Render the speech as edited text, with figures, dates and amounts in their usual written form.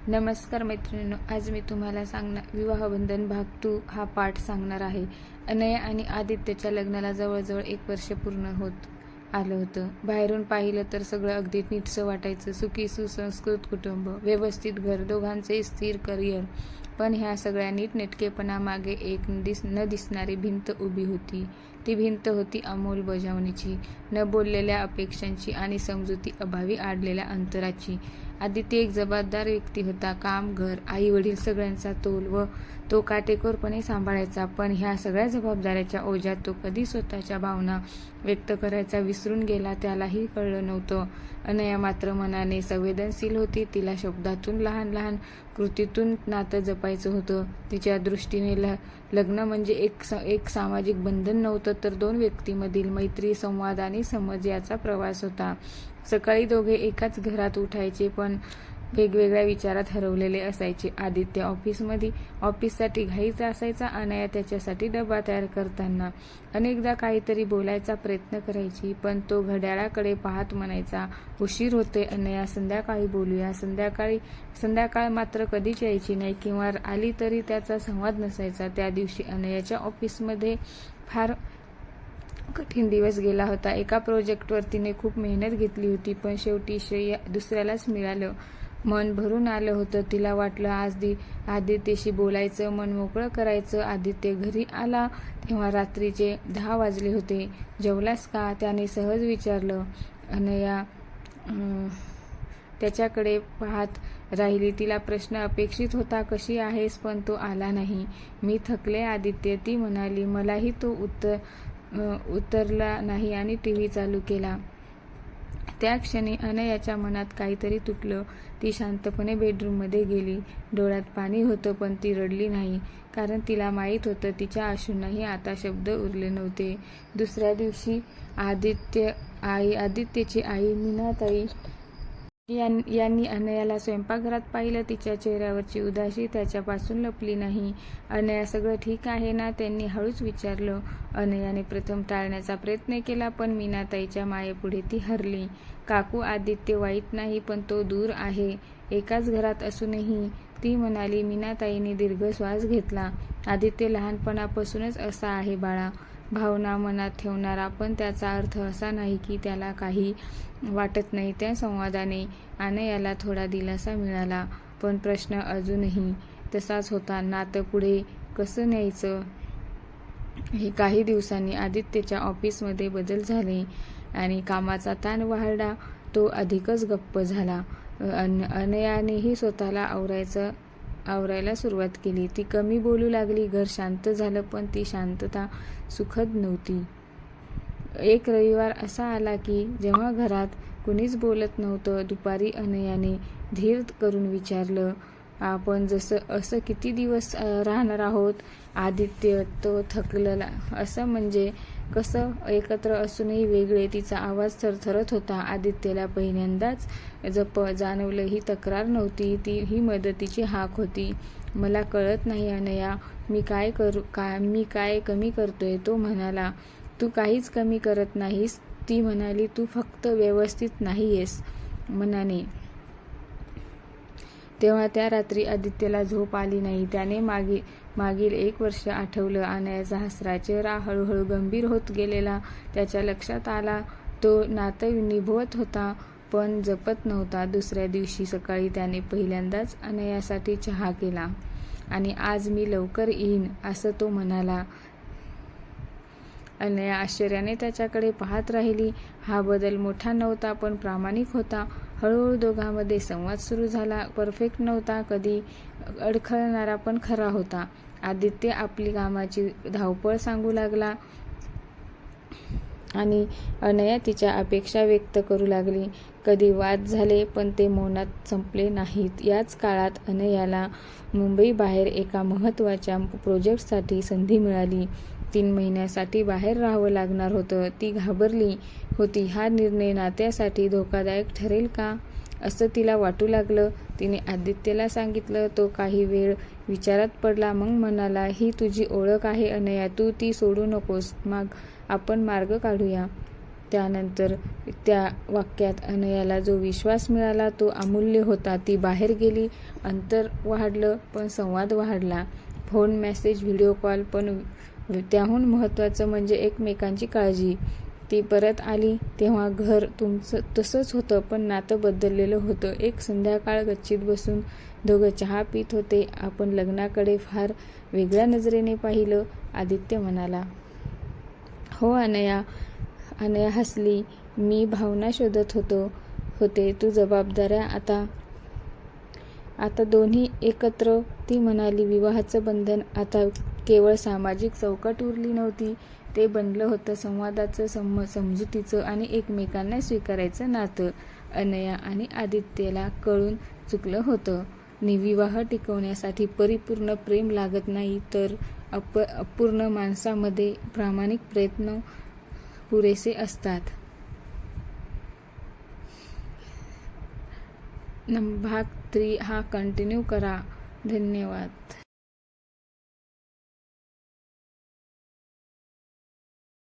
नमस्कार मैत्रिणींनो, आज मी तुम्हाला विवाहबंधन भाग 2 हा पाठ सांगणार आहे. अनया आणि आदित्यच्या लग्नाला जवळजवळ 1 वर्ष पूर्ण होत आलं होतं. बाहेरून पाहिलं तर सगळं अगदी नीटसं वाटायचं. सुखी सुसंस्कृत कुटुंब, व्यवस्थित घर, दोघांचे स्थिर करिअर. पण ह्या सगळ्या नीटनेटकेपणामागे एक न दिसणारी भिंत उभी होती. ती भिंत होती अंमलबजावणीची, न बोललेल्या अपेक्षांची आणि समजुती अभावी अडलेल्या अंतराची. आदित्य एक जबाबदार व्यक्ती होता. काम, घर, आई वडील सगळ्यांचा तोल व तो काटेकोरपणे सांभाळायचा. पण ह्या सगळ्या जबाबदाऱ्याच्या ओझ्यात तो कधी स्वतःच्या भावना व्यक्त करायचा विसरून गेला त्यालाही कळलं नव्हतं. अनया मात्र मनाने संवेदनशील होती. तिला शब्दातून, लहान लहान कृतीतून नातं जपायचं होतं. तिच्या दृष्टीने लग्न म्हणजे एक सामाजिक बंधन नव्हतं, तर दोन व्यक्तींमधील मैत्री, संवाद आणि समज याचा प्रवास होता. सकाळी दोघे एकाच घरात उठायचे, पण वेगवेगळ्या विचारात हरवलेले असायचे. आदित्य ऑफिससाठी घाईचा असायचा. अनया त्याच्यासाठी डबा तयार करताना अनेकदा काहीतरी बोलायचा प्रयत्न करायची, पण तो घड्याळाकडे पाहत म्हणायचा, उशीर होते अनया, संध्याकाळी बोलूया. संध्याकाळ मात्र कधीच यायची नाही, किंवा आली तरी त्याचा संवाद नसायचा. त्या दिवशी अनयाच्या ऑफिसमध्ये फार कठीण दिवस गेला होता. एका प्रोजेक्टवर तिने खूप मेहनत घेतली होती, पण शेवटी श्रेय दुसऱ्यालाच मिळालं. मन भरून आलं होतं. तिला वाटलं आज आदित्यशी बोलायचं, मन मोकळं करायचं. आदित्य घरी आला तेव्हा रात्रीचे 10 वाजले होते. जेवलास का, त्याने सहज विचारलं. अनया त्याच्याकडे पाहत राहिली. तिला प्रश्न अपेक्षित होता, कशी आहेस, पण तो आला नाही. मी थकले आदित्य, ती म्हणाली. मलाही तो उतरला नाही आणि टीव्ही चालू केला. त्या क्षणी अनयाच्या मनात काहीतरी तुटलं. ती शांतपणे बेडरूममध्ये गेली. डोळ्यात पाणी होतं, पण ती रडली नाही, कारण तिला माहीत होतं तिच्या अश्रूंनाही आता शब्द उरले नव्हते. दुसऱ्या दिवशी आदित्यची आई मीनाताई यांनी अनयाला स्वयंपाकघरात पाहिलं. तिच्या चेहऱ्यावरची उदासी त्याच्यापासून लपली नाही. अनया, सगळं ठीक आहे ना, त्यांनी हळूच विचारलं. अनयाने प्रथम टाळण्याचा प्रयत्न केला, पण मीनाताईच्या मायेपुढे ती हरली. काकू, आदित्य वाईट नाही, पण तो दूर आहे, एकाच घरात असूनही, ती म्हणाली. मीनाताईने दीर्घ श्वास घेतला. आदित्य लहानपणापासूनच असा आहे बाळा, भावना मनात ठेवणारा, पण त्याचा अर्थ असा नाही की त्याला काही वाटत नाही. त्या संवादाने अनयाला थोडा दिलासा मिळाला, पण प्रश्न अजूनही तसाच होता, नातं पुढे कसं न्यायचं. काही दिवसांनी आदित्यच्या ऑफिसमध्ये बदल झाले आणि कामाचा ताण वाढला. तो अधिकच गप्प झाला. अनयानेही स्वतःला आवरायला सुरुवात केली. ती कमी बोलू लागली. घर शांत झालं, पण ती शांतता सुखद नव्हती. एक रविवार असा आला की जेव्हा घरात कुणीच बोलत नव्हतं. दुपारी अनयाने धीर करून विचारलं, आपण असं किती दिवस राहणार आहोत. आदित्य तो थकलेला, असं म्हणजे कसं, एकत्र असूनही वेगळे. तिचा आवाज थरथरत होता. आदित्यला पहिल्यांदाच जाणवलं, ही तक्रार नव्हती, ही मदतीची हाक होती. मला कळत नाही अनया, मी काय कमी करतोय. तो म्हणाला. तू काहीच कमी करत नाहीस, ती म्हणाली. तू फक्त व्यवस्थित नाहीयेस मनाने. तेव्हा त्या रात्री आदित्यला झोप आली नाही. त्याने मागील 1 वर्ष आठवलं. अनयाचा हसरा चेहरा हळूहळू गंभीर होत गेलेला त्याच्या लक्षात आला. तो नातं निभवत होता, पण जपत नव्हता. दुसऱ्या दिवशी सकाळी त्याने पहिल्यांदाच अनयासाठी चहा केला आणि आज मी लवकर येईन, असं तो म्हणाला. अनया आश्चर्याने त्याच्याकडे पाहत राहिली. हा बदल मोठा नव्हता, पण प्रामाणिक होता. हळूहळू दोघांमध्ये संवाद सुरू झाला. परफेक्ट नव्हता, कधी अडखळणारा, पण खरा होता. आदित्य आपली कामाची धावपळ सांगू लागला आणि अनया तिच्या अपेक्षा व्यक्त करू लागली. कधी वाद झाले, पण ते मौनात संपले नाहीत. याच काळात अनयाला मुंबईबाहेर एका महत्त्वाच्या प्रोजेक्टसाठी संधी मिळाली. 3 महिन्यासाठी बाहेर राहावं लागणार होतं. ती घाबरली होती. हा निर्णय नात्यासाठी धोकादायक ठरेल का, असं तिला वाटू लागलं. तिने आदित्यला सांगितलं. तो काही वेळ विचारात पडला, मग म्हणाला, ही तुझी ओळख आहे अनया, तू ती सोडू नकोस. मग आपण मार्ग काढूया. त्यानंतर त्या वाक्यात अनयाला जो विश्वास मिळाला तो अमूल्य होता. ती बाहेर गेली, अंतर वाढलं पण संवाद वाढला. फोन, मेसेज, व्हिडिओ कॉल, पण त्याहून महत्त्वाचं म्हणजे एकमेकांची काळजी. ती परत आली तेव्हा घर तुमचं तसंच होतं, पण नातं बदललेलं होतं. एक संध्याकाळ गच्चीत बसून दोघं चहा पीत होते. आपण लग्नाकडे फार वेगळ्या नजरेने पाहिलं, आदित्य म्हणाला. हो अनया. अनया हसली. मी भावना शोधत होते. तू जबाबदाऱ्या आता दोन्ही एकत्र. ती म्हणाली. विवाहाचं बंधन आता केवळ सामाजिक चौकट उरली नव्हती. ते बनलं होतं संवादाचं, समजुतीचं आणि एकमेकांना स्वीकारायचं नातं. अनया आणि आदित्यला कळून चुकलं होतं. विवाह टिकवण्यासाठी परिपूर्ण प्रेम लागत नाही, तर अपूर्ण माणसामध्ये प्रामाणिक प्रयत्न पुरेसे असतात. भाग 3 हा कंटिन्यू करा. धन्यवाद.